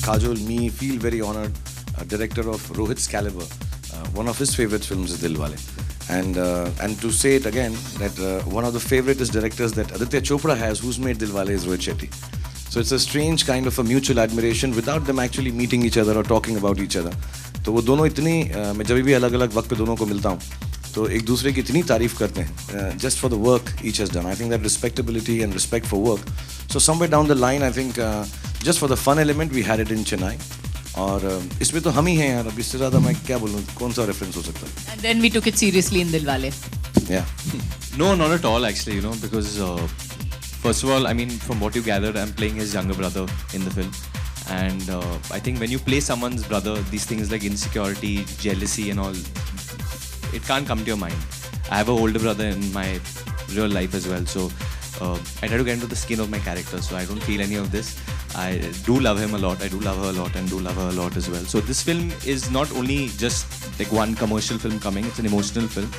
Kajol, me feel very honored. Director of Rohit's caliber, one of his favorite films is Dilwale. And to say it again, that one of the favoriteest directors that Aditya Chopra has, who's made Dilwale, is Rohit Shetty. So it's a strange kind of a mutual admiration without them actually meeting each other or talking about each other. तो वो दोनों इतनी मैं जब भी अलग-अलग वक्त पे दोनों को मिलता हूँ तो एक दूसरे की इतनी तारीफ करते हैं just for the work each has done. I think that respectability and respect for work. So somewhere down the line, I think just for the fun element, we had it in Chennai. और इसमें तो हम ही हैं यार, अब इससे ज़्यादा मैं क्या बोलूँ, कौन सा रेफरेंस हो सकता है? And then we took it seriously in Dilwale. Yeah. No, not at all actually, you know, because first of all, I mean, from what you gathered, I'm playing his younger brother in the film. And I think when you play someone's brother, these things like insecurity, jealousy and all, it can't come to your mind. I have an older brother in my real life as well, so I try to get into the skin of my character, so I don't feel any of this. I do love him a lot, I do love her a lot, and do love her a lot as well. So this film is not only just like one commercial film coming, it's an emotional film.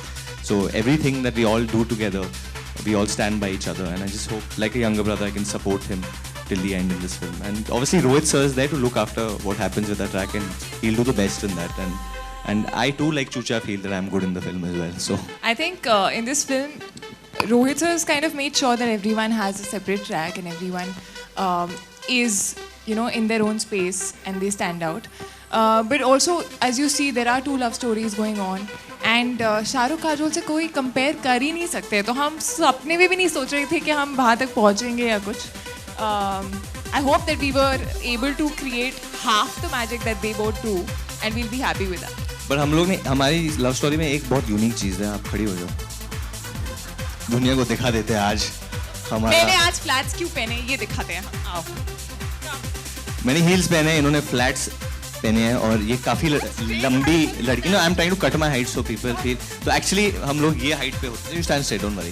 So everything that we all do together, we all stand by each other, and I just hope, like a younger brother, I can support him till the end in this film. And obviously Rohit sir is there to look after what happens with that track, and he'll do the best in that. And I too, like Chucha, feel that I'm good in the film as well. So I think in this film, Rohit sir has kind of made sure that everyone has a separate track and everyone is, you know, in their own space and they stand out. But also, as you see, there are two love stories going on. And Shahrukh Kajol से कोई compare कर ही नहीं सकते, तो हम सपने में भी नहीं सोच रहे थे कि हम वहाँ तक पहुँचेंगे या कुछ. I hope that we were able to create half the magic that they both do and we'll be happy with that. But हम लोग ने, हमारी लव स्टोरी में एक बहुत यूनिक चीज़ है. आप खड़ी हो जाओ, दुनिया को दिखा देते हैं आज हमारा. मैंने आज फ्लैट्स क्यों पहने ये दिखाते हैं हम. आओ. मैंने हील्स पहने, इन्होंने फ्लैट्स पहने हैं, और ये काफ़ी लंबी लड़की. I am trying to cut my height so people feel. तो एक्चुअली हम लोग ये हाइट पे होते हैं. You stand straight, don't worry.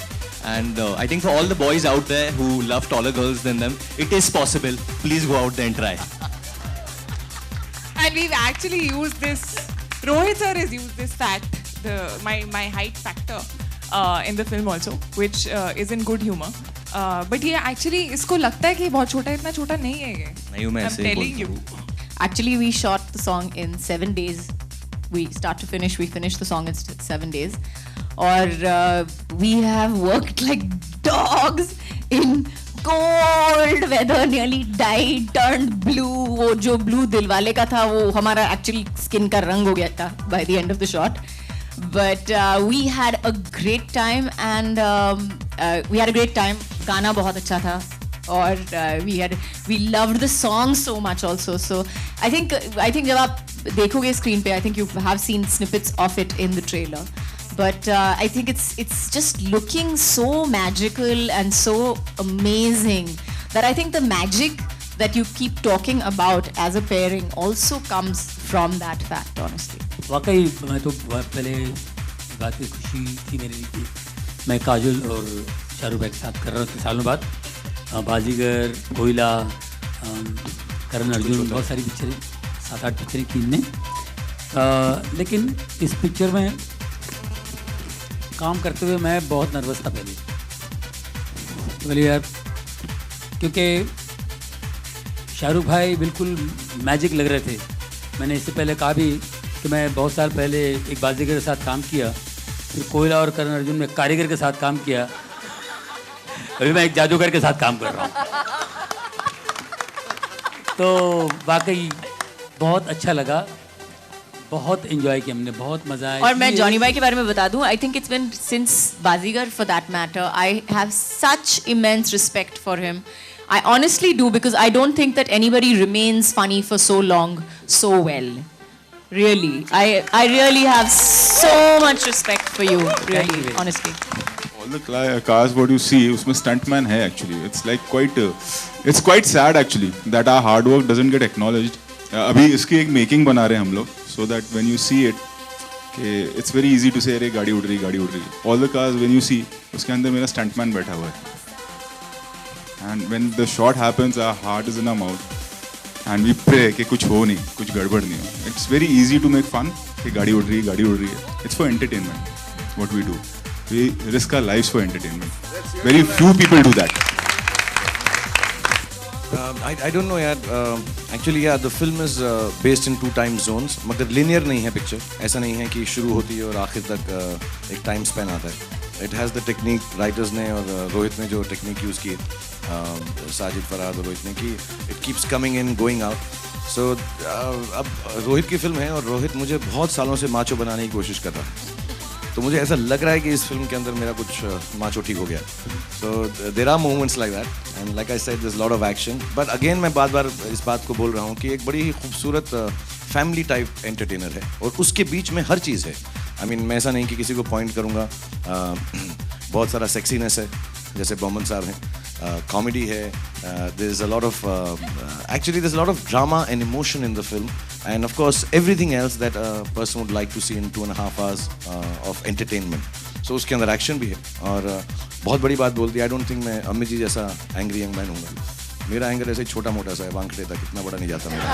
And I think for all the boys out there who love taller girls than them, it is possible. Please go out there and try. And we've actually used this. Rohit sir has used this fact, my height factor, in the film also, which is in good humor. But ये actually इसको लगता है कि बहुत छोटा, इतना छोटा नहीं है ये. नहीं हूँ मैं ऐसे ही बोलता हूँ. Actually, we shot the song in 7 days. We start to finish, we finished the song in 7 days. Or we have worked like dogs in cold weather, nearly died, turned blue. वो जो blue दिलवाले का था, वो हमारा actually skin का रंग हो गया था by the end of the shot. But we had a great time, and गाना बहुत अच्छा था. Or we loved the song so much also. So I think जब आप देखोगे screen पे, I think you have seen snippets of it in the trailer. But I think it's just looking so magical and so amazing that I think the magic that you keep talking about as a pairing also comes from that fact, honestly. वाकई मैं तो पहले बात की खुशी थी मेरे लिए कि मैं काजोल और शाहरुख भाई के साथ कर रहा था सालों बाद. बाजीगर, कोयला, करण अर्जुन, बहुत सारी पिक्चरें, 7-8 पिक्चरें की इनने. लेकिन इस पिक्चर में काम करते हुए मैं बहुत नर्वस था पहले यार, क्योंकि शाहरुख भाई बिल्कुल मैजिक लग रहे थे. मैंने इससे पहले कहा भी कि मैं बहुत साल पहले एक बाजीगर के साथ काम किया, फिर कोयला और करण अर्जुन में कारीगर के साथ काम किया, अभी मैं एक जादूगर के साथ काम कर रहा हूँ. तो वाकई बहुत अच्छा लगा, बहुत एंजॉय किया हमने, बहुत मजा आया. और मैं जॉनी भाई के बारे में बता दूं, I think it's been since Baazigar for that matter, I have such immense respect for him. I honestly do, because I don't think that anybody remains funny for so long so well. Really, I really have so much respect for you, really, honestly. All the cars what you see, उसमें stuntman है actually. It's quite sad actually that our hard work doesn't get acknowledged. अभी इसकी एक making बना रहे हैं हम लोग, so that when you see it, it's very easy to say अरे गाड़ी उड़ रही. All the cars when you see, उसके अंदर मेरा stuntman बैठा हुआ है. And when the shot happens, our heart is in our mouth, and we pray कि कुछ हो नहीं, कुछ गड़बड़ नहीं हो. It's very easy to make fun कि गाड़ी उड़ रही है. It's for entertainment. What we do, we risk our lives for entertainment. Very few people do that. I don't know यार. Actually yeah, the film is based in 2 time zones. मगर linear नहीं है picture. ऐसा नहीं है कि शुरू होती है और आखिर तक एक time span आता है. It has the technique writers ने और रोहित ने जो technique use की, साजिद फरहाद और रोहित ने की, it keeps coming in going out. So अब रोहित की फिल्म है और रोहित मुझे बहुत सालों से माचो बनाने की कोशिश कर रहा है. तो मुझे ऐसा लग रहा है कि इस फिल्म के अंदर मेरा कुछ माचो ठीक हो गया. So there are moments like that and like I said there is lot of action. But again मैं बार बार इस बात को बोल रहा हूँ कि एक बड़ी ही खूबसूरत फैमिली टाइप एंटरटेनर है और उसके बीच में हर चीज़ है. आई मीन मैं ऐसा नहीं कि किसी को पॉइंट करूँगा. बहुत सारा सेक्सीनेस है जैसे बॉमन साहब हैं, कॉमेडी है, there is a lot of actually there is a lot of drama and emotion in the film and of course everything else that a person would like to see in 2.5 hours of entertainment. So उसके अंदर action भी है और बहुत बड़ी बात बोल दी. I don't think मैं अमित जी जैसा एंग्री यंग मैन हूँगा. मेरा एंगर ऐसे ही छोटा मोटा सा है, वांगखड़े तक, इतना बड़ा नहीं जाता मेरा.